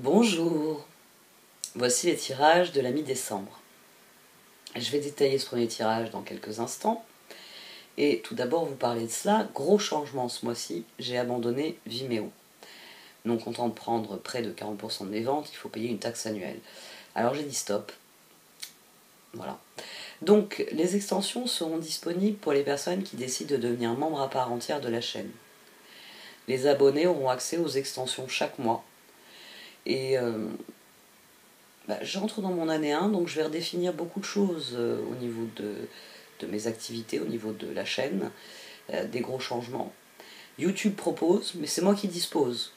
Bonjour, voici les tirages de la mi-décembre. Je vais détailler ce premier tirage dans quelques instants. Et tout d'abord vous parler de cela, gros changement ce mois-ci, j'ai abandonné Vimeo. Non content de prendre près de 40% de mes ventes, il faut payer une taxe annuelle. Alors j'ai dit stop. Voilà. Donc les extensions seront disponibles pour les personnes qui décident de devenir membres à part entière de la chaîne. Les abonnés auront accès aux extensions chaque mois. Et j'entre dans mon année 1, donc je vais redéfinir beaucoup de choses au niveau de mes activités, au niveau de la chaîne, des gros changements. YouTube propose, mais c'est moi qui dispose.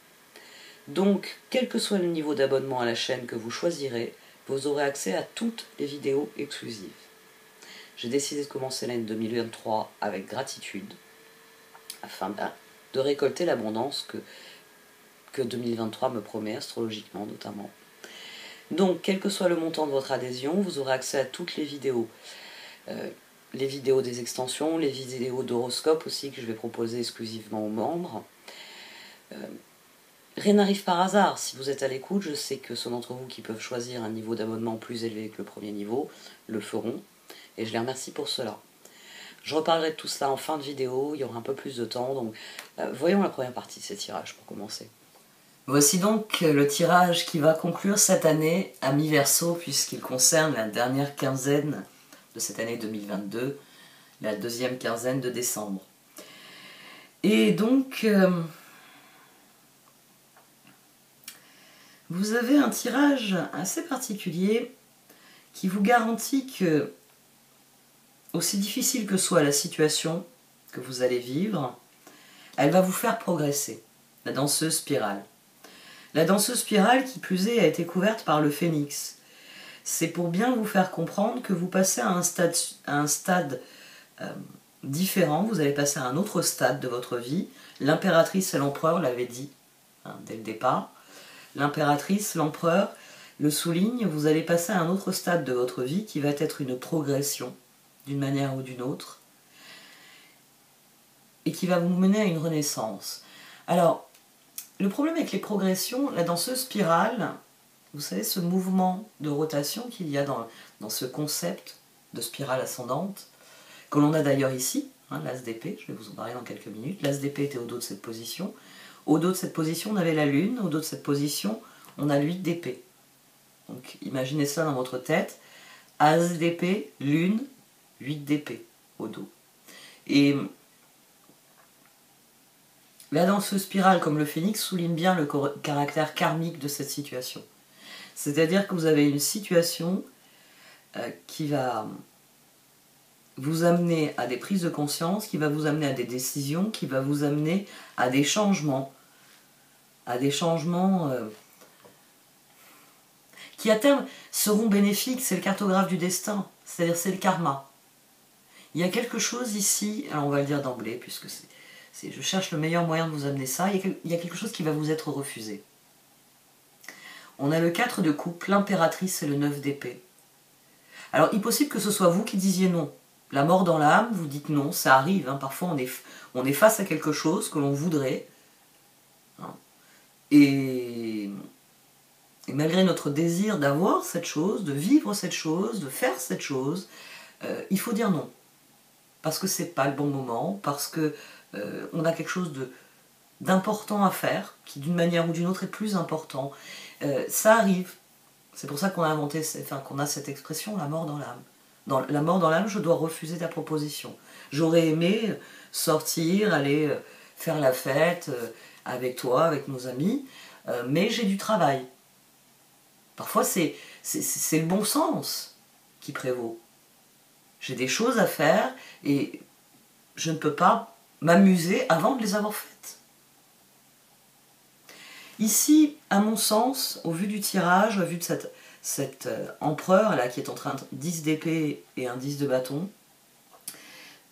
Donc, quel que soit le niveau d'abonnement à la chaîne que vous choisirez, vous aurez accès à toutes les vidéos exclusives. J'ai décidé de commencer l'année 2023 avec gratitude, afin de récolter l'abondance que 2023 me promet, astrologiquement notamment. Donc, quel que soit le montant de votre adhésion, vous aurez accès à toutes les vidéos. Les vidéos des extensions, les vidéos d'horoscope aussi que je vais proposer exclusivement aux membres. Rien n'arrive par hasard. Si vous êtes à l'écoute, je sais que ceux d'entre vous qui peuvent choisir un niveau d'abonnement plus élevé que le premier niveau le feront. Et je les remercie pour cela. Je reparlerai de tout cela en fin de vidéo, il y aura un peu plus de temps. Donc, voyons la première partie de ces tirages pour commencer. Voici donc le tirage qui va conclure cette année à mi-verso, puisqu'il concerne la dernière quinzaine de cette année 2022, la deuxième quinzaine de décembre. Et donc, vous avez un tirage assez particulier qui vous garantit que, aussi difficile que soit la situation que vous allez vivre, elle va vous faire progresser. La danseuse spirale. La danseuse spirale, qui plus est, a été couverte par le phénix. C'est pour bien vous faire comprendre que vous passez à un stade différent, vous allez passer à un autre stade de votre vie. L'impératrice et l'empereur l'avaient dit dès le départ. L'impératrice, l'empereur le souligne, vous allez passer à un autre stade de votre vie qui va être une progression d'une manière ou d'une autre et qui va vous mener à une renaissance. Alors, le problème avec les progressions, la danseuse spirale, vous savez, ce mouvement de rotation qu'il y a dans ce concept de spirale ascendante, que l'on a d'ailleurs ici, l'as d'épée, je vais vous en parler dans quelques minutes. L'as d'épée était au dos de cette position. Au dos de cette position, on avait la lune. Au dos de cette position, on a l'8 d'épée. Donc imaginez ça dans votre tête. As d'épée, lune, 8 d'épée au dos. Et la danseuse spirale, comme le phénix, souligne bien le caractère karmique de cette situation. C'est-à-dire que vous avez une situation qui va vous amener à des prises de conscience, qui va vous amener à des décisions, qui va vous amener à des changements qui à terme seront bénéfiques. C'est le cartographe du destin, c'est-à-dire c'est le karma. Il y a quelque chose ici, alors on va le dire d'emblée, puisque je cherche le meilleur moyen de vous amener ça, il y a quelque chose qui va vous être refusé. On a le 4 de coupe, l'impératrice et le 9 d'épée. Alors il est possible que ce soit vous qui disiez non. La mort dans l'âme, vous dites non, ça arrive, parfois on est face à quelque chose que l'on voudrait, et malgré notre désir d'avoir cette chose, de vivre cette chose, de faire cette chose, il faut dire non. Parce que c'est pas le bon moment, parce que on a quelque chose d'important à faire, qui d'une manière ou d'une autre est plus important. Ça arrive. C'est pour ça qu'on a qu'on a cette expression, la mort dans l'âme. Dans la mort dans l'âme, je dois refuser ta proposition. J'aurais aimé sortir, aller faire la fête avec toi, avec nos amis, mais j'ai du travail. Parfois, c'est le bon sens qui prévaut. J'ai des choses à faire et je ne peux pas m'amuser avant de les avoir faites. Ici, à mon sens, au vu du tirage, au vu de cet empereur là qui est en train de 10 d'épée et un 10 de bâton,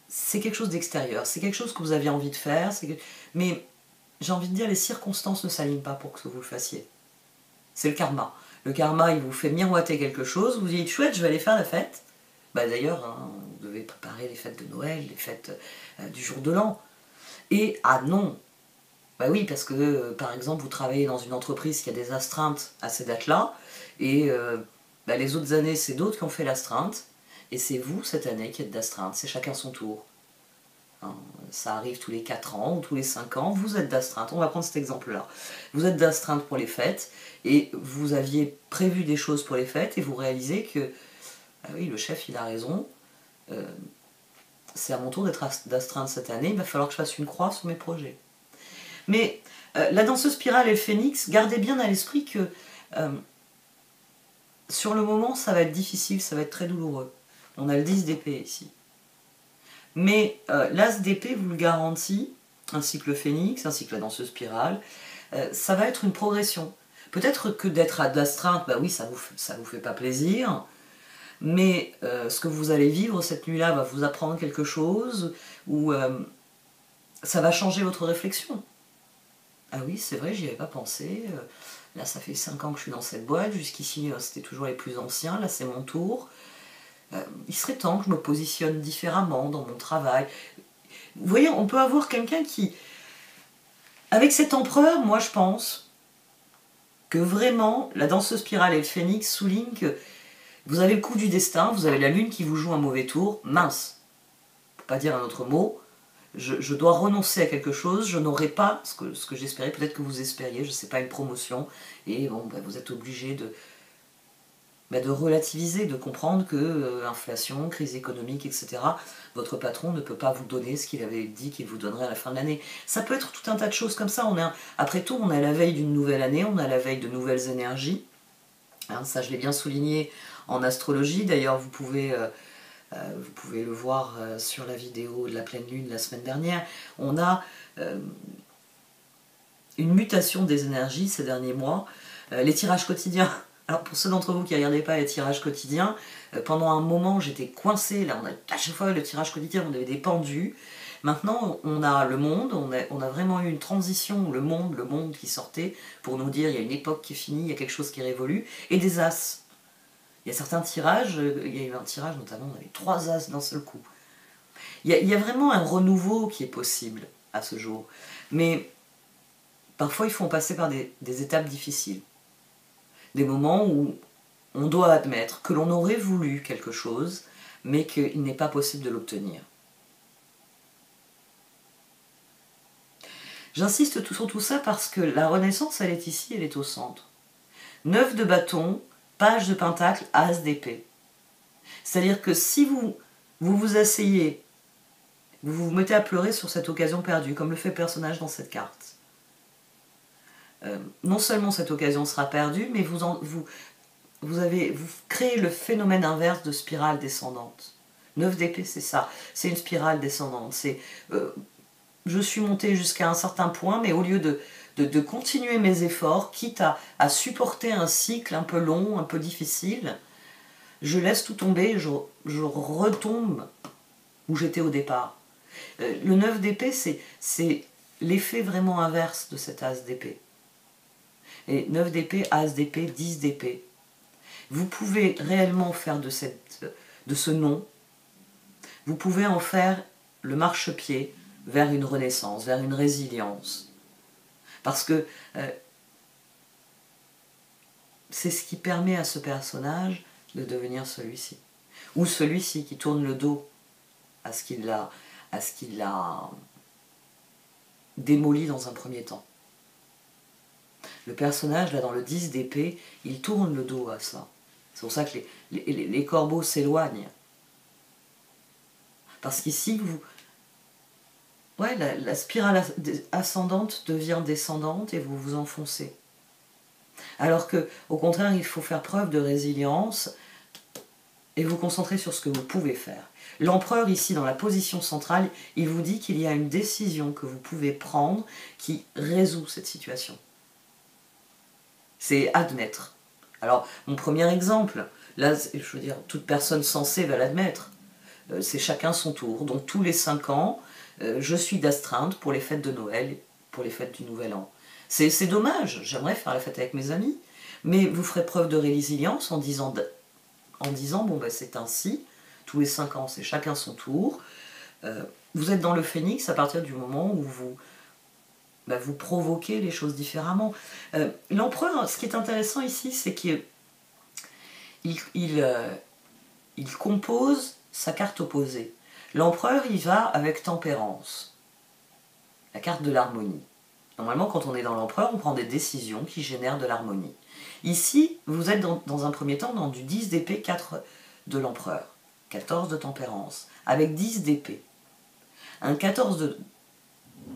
c'est quelque chose d'extérieur, c'est quelque chose que vous aviez envie de faire, mais j'ai envie de dire les circonstances ne s'alignent pas pour que vous le fassiez. C'est le karma. Le karma, il vous fait miroiter quelque chose, vous dites chouette, je vais aller faire la fête. D'ailleurs, vous devez préparer les fêtes de Noël, les fêtes du jour de l'an. Et ah non, Bah oui, parce que, par exemple, vous travaillez dans une entreprise qui a des astreintes à ces dates-là, et bah, les autres années, c'est d'autres qui ont fait l'astreinte, et c'est vous, cette année, qui êtes d'astreinte. C'est chacun son tour. Hein, ça arrive tous les 4 ans ou tous les 5 ans, vous êtes d'astreinte. On va prendre cet exemple-là. Vous êtes d'astreinte pour les fêtes, et vous aviez prévu des choses pour les fêtes, et vous réalisez que, ah oui, le chef, il a raison, c'est à mon tour d'être d'astreinte cette année, il va falloir que je fasse une croix sur mes projets. Mais la danseuse spirale et le phénix, gardez bien à l'esprit que sur le moment, ça va être difficile, ça va être très douloureux. On a le 10 d'épée ici. Mais l'as d'épée vous le garantit, ainsi que le phénix, ainsi que la danseuse spirale, ça va être une progression. Peut-être que d'être d'astreinte, bah oui, ça vous fait pas plaisir, mais ce que vous allez vivre cette nuit-là va vous apprendre quelque chose, ou ça va changer votre réflexion. Ah oui, c'est vrai, j'y avais pas pensé. Là, ça fait 5 ans que je suis dans cette boîte. Jusqu'ici, c'était toujours les plus anciens. Là, c'est mon tour. Il serait temps que je me positionne différemment dans mon travail. Vous voyez, on peut avoir quelqu'un qui... Avec cet empereur, moi, je pense que vraiment, la danseuse spirale et le phénix soulignent que vous avez le coup du destin, vous avez la lune qui vous joue un mauvais tour. Mince, pour pas dire un autre mot. Je dois renoncer à quelque chose, je n'aurai pas ce que j'espérais, peut-être que vous espériez, je ne sais pas, une promotion, et bon, ben, vous êtes obligé de relativiser, de comprendre que inflation, crise économique, etc., votre patron ne peut pas vous donner ce qu'il avait dit qu'il vous donnerait à la fin de l'année. Ça peut être tout un tas de choses comme ça. Après tout, on est à la veille d'une nouvelle année, on est à la veille de nouvelles énergies. Hein, ça, je l'ai bien souligné en astrologie. D'ailleurs, vous pouvez le voir sur la vidéo de la pleine lune la semaine dernière. On a une mutation des énergies ces derniers mois. Les tirages quotidiens. Alors pour ceux d'entre vous qui ne regardaient pas les tirages quotidiens, pendant un moment j'étais coincée. Là, à chaque fois le tirage quotidien, on avait des pendus. Maintenant, on a le monde, on a vraiment eu une transition, le monde qui sortait pour nous dire il y a une époque qui est finie, il y a quelque chose qui révolue, et des as. Il y a certains tirages, il y a eu un tirage notamment, on avait 3 as d'un seul coup. Il y a vraiment un renouveau qui est possible à ce jour. Mais parfois il faut passer par des étapes difficiles. Des moments où on doit admettre que l'on aurait voulu quelque chose, mais qu'il n'est pas possible de l'obtenir. J'insiste sur tout ça parce que la Renaissance, elle est ici, elle est au centre. 9 de bâton, page de pentacle, as d'épée. C'est-à-dire que si vous asseyez, vous vous mettez à pleurer sur cette occasion perdue, comme le fait le personnage dans cette carte. Non seulement cette occasion sera perdue, mais vous créez le phénomène inverse de spirale descendante. 9 d'épée, c'est ça. C'est une spirale descendante. C'est je suis montée jusqu'à un certain point, mais au lieu de continuer mes efforts, quitte à supporter un cycle un peu long, un peu difficile, je laisse tout tomber, je retombe où j'étais au départ. Le 9 d'épée, c'est l'effet vraiment inverse de cet as d'épée. Et 9 d'épée, as d'épée, 10 d'épée. Vous pouvez réellement faire de ce nom, vous pouvez en faire le marchepied vers une renaissance, vers une résilience. Parce que c'est ce qui permet à ce personnage de devenir celui-ci. Ou celui-ci qui tourne le dos à ce qu'il a démoli dans un premier temps. Le personnage, là, dans le 10 d'épée, il tourne le dos à ça. C'est pour ça que les corbeaux s'éloignent. Parce qu'ici, la spirale ascendante devient descendante et vous vous enfoncez. Alors que, au contraire, il faut faire preuve de résilience et vous concentrer sur ce que vous pouvez faire. L'empereur, ici, dans la position centrale, il vous dit qu'il y a une décision que vous pouvez prendre qui résout cette situation. C'est admettre. Alors, mon premier exemple, là, je veux dire, toute personne sensée va l'admettre. C'est chacun son tour. Donc, tous les 5 ans, je suis d'astreinte pour les fêtes de Noël, pour les fêtes du Nouvel An. C'est dommage, j'aimerais faire la fête avec mes amis, mais vous ferez preuve de résilience en disant bon, ben, c'est ainsi, tous les 5 ans, c'est chacun son tour. Vous êtes dans le phénix à partir du moment où vous provoquez les choses différemment. L'empereur, ce qui est intéressant ici, c'est qu'il compose sa carte opposée. L'empereur, il va avec tempérance, la carte de l'harmonie. Normalement, quand on est dans l'empereur, on prend des décisions qui génèrent de l'harmonie. Ici, vous êtes dans un premier temps dans du 10 d'épée, 4 de l'empereur, 14 de tempérance, avec 10 d'épée. Un 14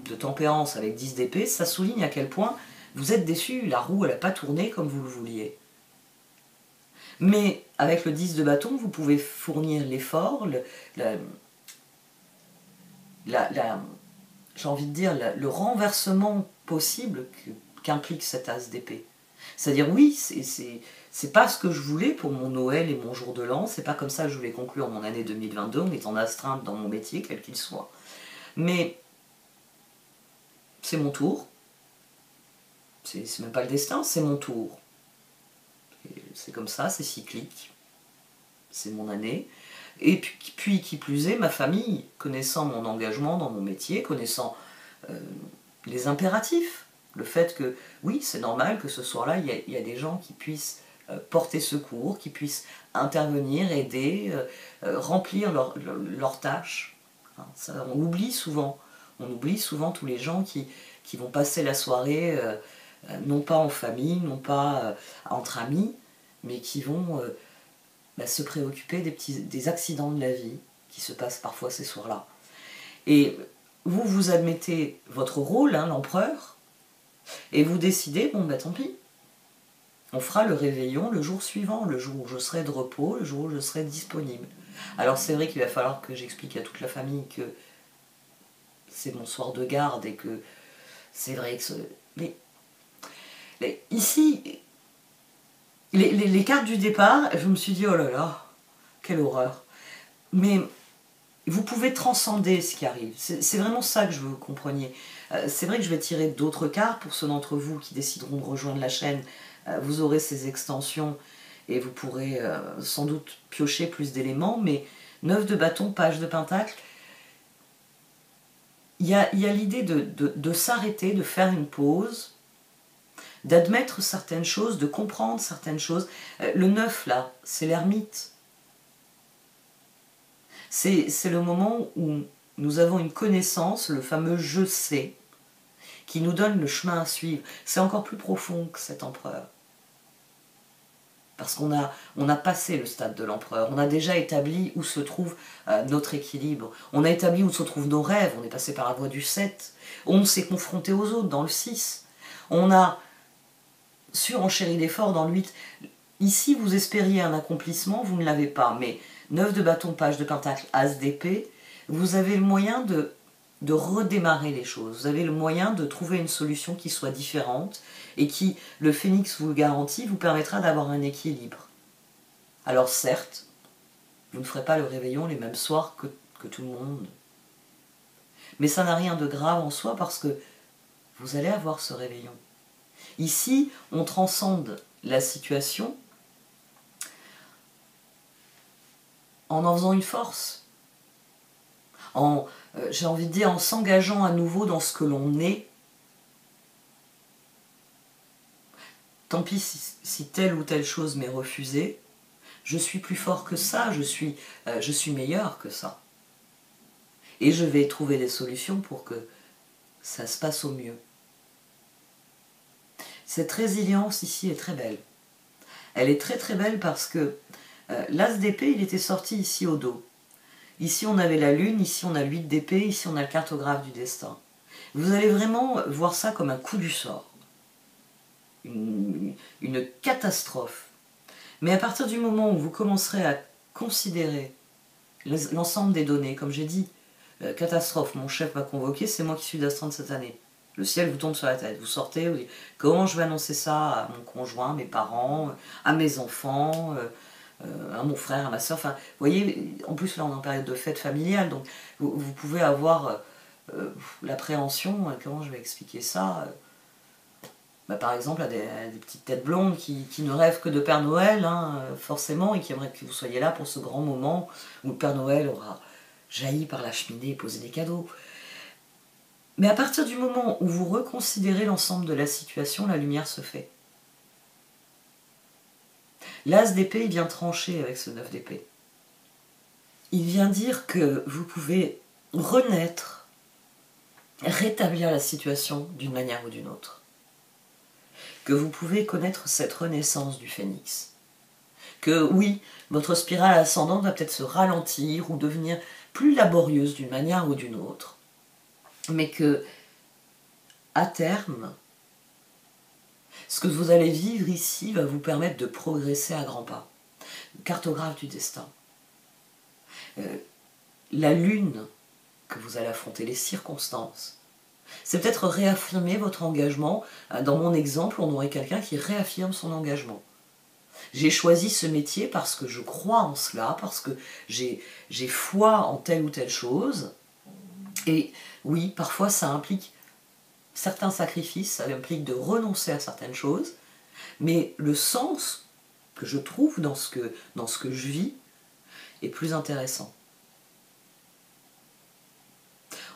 de tempérance avec 10 d'épée, ça souligne à quel point vous êtes déçu, la roue elle n'a pas tourné comme vous le vouliez. Mais avec le 10 de bâton, vous pouvez fournir l'effort, j'ai envie de dire, le renversement possible qu'implique cet as d'épée. C'est-à-dire, oui, c'est pas ce que je voulais pour mon Noël et mon jour de l'an, c'est pas comme ça que je voulais conclure mon année 2022, on est en astreinte dans mon métier, quel qu'il soit. Mais c'est mon tour, c'est même pas le destin, c'est mon tour. C'est comme ça, c'est cyclique, c'est mon année. Et puis, qui plus est, ma famille, connaissant mon engagement dans mon métier, connaissant les impératifs, le fait que, oui, c'est normal que ce soir-là, il y a des gens qui puissent porter secours, qui puissent intervenir, aider, remplir leurs tâches. Hein, ça, on oublie souvent tous les gens qui vont passer la soirée, non pas en famille, non pas entre amis, mais qui vont se préoccuper des accidents de la vie qui se passent parfois ces soirs-là. Et vous admettez votre rôle, hein, l'empereur, et vous décidez, bon tant pis, on fera le réveillon le jour suivant, le jour où je serai de repos, le jour où je serai disponible. Alors c'est vrai qu'il va falloir que j'explique à toute la famille que c'est mon soir de garde et que c'est vrai que... Ici, les cartes du départ, je me suis dit, oh là là, quelle horreur. Mais vous pouvez transcender ce qui arrive. C'est vraiment ça que je veux que vous compreniez. C'est vrai que je vais tirer d'autres cartes pour ceux d'entre vous qui décideront de rejoindre la chaîne. Vous aurez ces extensions et vous pourrez sans doute piocher plus d'éléments, mais 9 de bâton, page de pentacle, il y a l'idée de s'arrêter, de faire une pause, d'admettre certaines choses, de comprendre certaines choses. Le 9 là, c'est l'ermite. C'est le moment où nous avons une connaissance, le fameux « je sais », qui nous donne le chemin à suivre. C'est encore plus profond que cet empereur. Parce qu'on a passé le stade de l'empereur, on a déjà établi où se trouve notre équilibre, on a établi où se trouvent nos rêves, on est passé par la voie du 7, on s'est confronté aux autres dans le 6, on a surenchéri l'effort dans le 8. Ici, vous espériez un accomplissement, vous ne l'avez pas, mais 9 de bâton, page de pentacle, as d'épée, vous avez le moyen de redémarrer les choses, vous avez le moyen de trouver une solution qui soit différente et qui, le phénix vous le garantit, vous permettra d'avoir un équilibre. Alors certes, vous ne ferez pas le réveillon les mêmes soirs que tout le monde, mais ça n'a rien de grave en soi parce que vous allez avoir ce réveillon. Ici, on transcende la situation en faisant une force, j'ai envie de dire, en s'engageant à nouveau dans ce que l'on est. Tant pis si telle ou telle chose m'est refusée, je suis plus fort que ça, je suis meilleur que ça. Et je vais trouver des solutions pour que ça se passe au mieux. Cette résilience ici est très belle. Elle est très très belle parce que l'as d'épée, il était sorti ici au dos. Ici on avait la lune, ici on a l'8 d'épée, ici on a le cartographe du destin. Vous allez vraiment voir ça comme un coup du sort. Une catastrophe. Mais à partir du moment où vous commencerez à considérer l'ensemble des données, comme j'ai dit, catastrophe, mon chef m'a convoqué, c'est moi qui suis d'astreinte cette année. Le ciel vous tombe sur la tête, vous sortez, vous dites comment je vais annoncer ça à mon conjoint, mes parents, à mes enfants, à mon frère, à ma soeur. Enfin, vous voyez, en plus là on est en période de fête familiale, donc vous pouvez avoir l'appréhension, comment je vais expliquer ça, par exemple à des petites têtes blondes qui ne rêvent que de Père Noël, hein, forcément, et qui aimeraient que vous soyez là pour ce grand moment où le Père Noël aura jailli par la cheminée et posé des cadeaux. Mais à partir du moment où vous reconsidérez l'ensemble de la situation, la lumière se fait. L'as d'épée, il vient trancher avec ce 9 d'épée. Il vient dire que vous pouvez renaître, rétablir la situation d'une manière ou d'une autre. Que vous pouvez connaître cette renaissance du phénix. Que oui, votre spirale ascendante va peut-être se ralentir ou devenir plus laborieuse d'une manière ou d'une autre. Mais que, à terme, ce que vous allez vivre ici va vous permettre de progresser à grands pas. Cartographe du destin. La lune que vous allez affronter, les circonstances. C'est peut-être réaffirmer votre engagement. Dans mon exemple, on aurait quelqu'un qui réaffirme son engagement. J'ai choisi ce métier parce que je crois en cela, parce que j'ai foi en telle ou telle chose. Et oui, parfois ça implique certains sacrifices, ça implique de renoncer à certaines choses, mais le sens que je trouve dans ce que je vis est plus intéressant.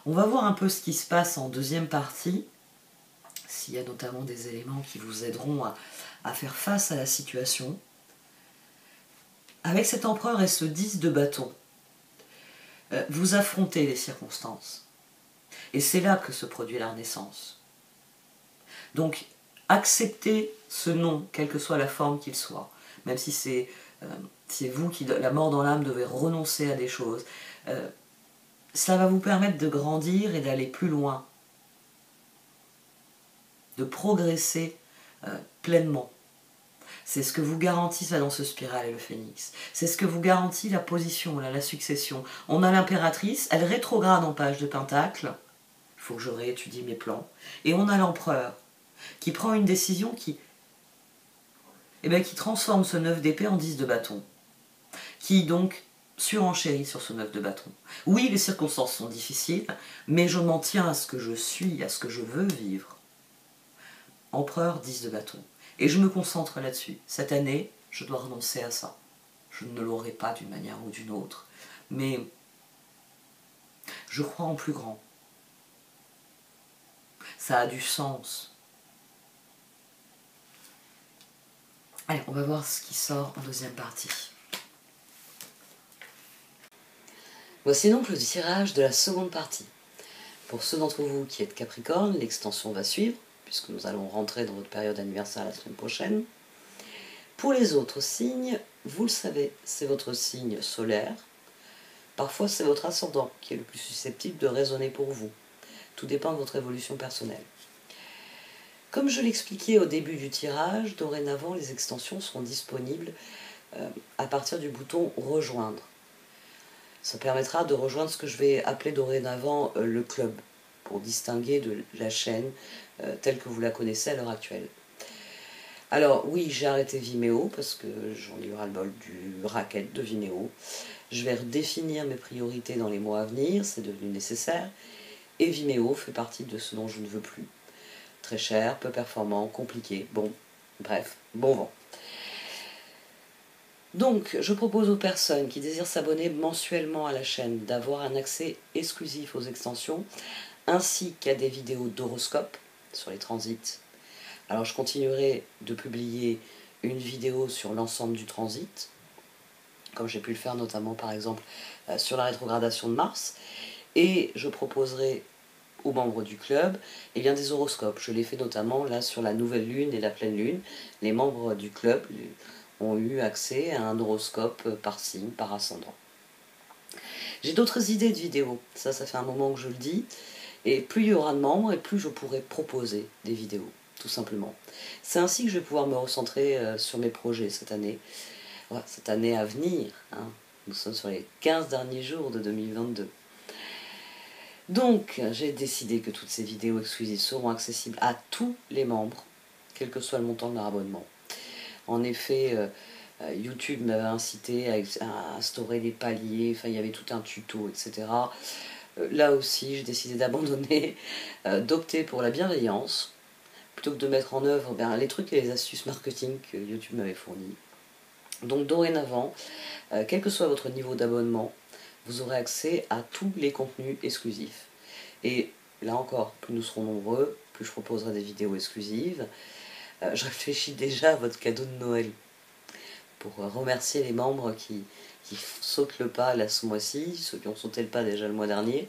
On va voir un peu ce qui se passe en deuxième partie, s'il y a notamment des éléments qui vous aideront à faire face à la situation. Avec cet empereur et ce 10 de bâton, vous affrontez les circonstances. Et c'est là que se produit la renaissance. Donc, acceptez ce non, quelle que soit la forme qu'il soit, même si c'est vous qui, la mort dans l'âme, devez renoncer à des choses. Ça va vous permettre de grandir et d'aller plus loin, de progresser pleinement. C'est ce que vous garantit ça dans ce spirale et le phénix. C'est ce que vous garantit la position, la succession. On a l'impératrice, elle rétrograde en page de pentacle. Il faut que je réétudie mes plans. Et on a l'empereur, qui prend une décision qui transforme ce 9 d'épée en 10 de bâton. Qui donc surenchérit sur ce 9 de bâton. Oui, les circonstances sont difficiles, mais je m'en tiens à ce que je suis, à ce que je veux vivre. Empereur, 10 de bâton. Et je me concentre là-dessus. Cette année, je dois renoncer à ça. Je ne l'aurai pas d'une manière ou d'une autre. Mais je crois en plus grand. Ça a du sens. Allez, on va voir ce qui sort en deuxième partie. Voici donc le tirage de la seconde partie. Pour ceux d'entre vous qui êtes Capricorne, l'extension va suivre, puisque nous allons rentrer dans votre période anniversaire la semaine prochaine. Pour les autres signes, vous le savez, c'est votre signe solaire. Parfois, c'est votre ascendant qui est le plus susceptible de résonner pour vous. Tout dépend de votre évolution personnelle. Comme je l'expliquais au début du tirage, dorénavant, les extensions seront disponibles à partir du bouton « Rejoindre ». Ça permettra de rejoindre ce que je vais appeler dorénavant le club, pour distinguer de la chaîne telle que vous la connaissez à l'heure actuelle. Alors oui, j'ai arrêté Vimeo parce que j'en ai eu ras-le-bol du racket de Vimeo. Je vais redéfinir mes priorités dans les mois à venir, c'est devenu nécessaire. Et Vimeo fait partie de ce dont je ne veux plus. Très cher, peu performant, compliqué, bon, bref, bon vent. Donc, je propose aux personnes qui désirent s'abonner mensuellement à la chaîne d'avoir un accès exclusif aux extensions, ainsi qu'à des vidéos d'horoscope sur les transits. Alors, je continuerai de publier une vidéo sur l'ensemble du transit, comme j'ai pu le faire notamment, par exemple, sur la rétrogradation de Mars, et je proposerai aux membres du club des horoscopes. Je l'ai fait notamment là sur la nouvelle lune et la pleine lune. Les membres du club ont eu accès à un horoscope par signe, par ascendant. J'ai d'autres idées de vidéos, ça fait un moment que je le dis, et plus il y aura de membres, et plus je pourrai proposer des vidéos, tout simplement. C'est ainsi que je vais pouvoir me recentrer sur mes projets cette année à venir. Hein. Nous sommes sur les 15 derniers jours de 2022. Donc, j'ai décidé que toutes ces vidéos exclusives seront accessibles à tous les membres, quel que soit le montant de leur abonnement. En effet, YouTube m'avait incité à instaurer des paliers, enfin il y avait tout un tuto, etc. Là aussi, j'ai décidé d'abandonner, d'opter pour la bienveillance, plutôt que de mettre en œuvre les trucs et les astuces marketing que YouTube m'avait fournis. Donc dorénavant, quel que soit votre niveau d'abonnement, vous aurez accès à tous les contenus exclusifs. Et Là encore, plus nous serons nombreux, plus je proposerai des vidéos exclusives. Je réfléchis déjà à votre cadeau de Noël pour remercier les membres qui sautent le pas là ce mois-ci, ceux qui ont sauté le pas déjà le mois dernier.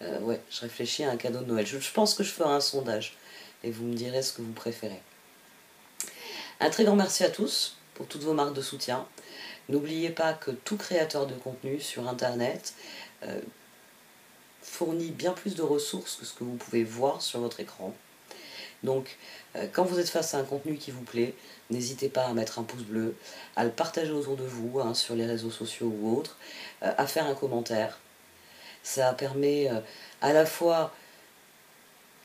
Ouais, je réfléchis à un cadeau de Noël. Je pense que je ferai un sondage et vous me direz ce que vous préférez. Un très grand merci à tous pour toutes vos marques de soutien. N'oubliez pas que tout créateur de contenu sur Internet fournit bien plus de ressources que ce que vous pouvez voir sur votre écran. Donc, quand vous êtes face à un contenu qui vous plaît, n'hésitez pas à mettre un pouce bleu, à le partager autour de vous, hein, sur les réseaux sociaux ou autres, à faire un commentaire. Ça permet à la fois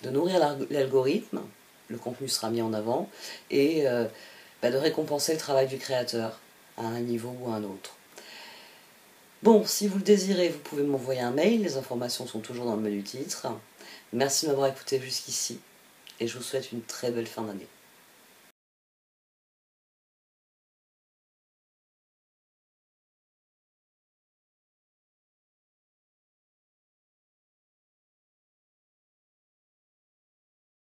de nourrir l'algorithme, le contenu sera mis en avant, et de récompenser le travail du créateur à un niveau ou à un autre. Bon, si vous le désirez, vous pouvez m'envoyer un mail, les informations sont toujours dans le menu titre. Merci de m'avoir écouté jusqu'ici, et je vous souhaite une très belle fin d'année.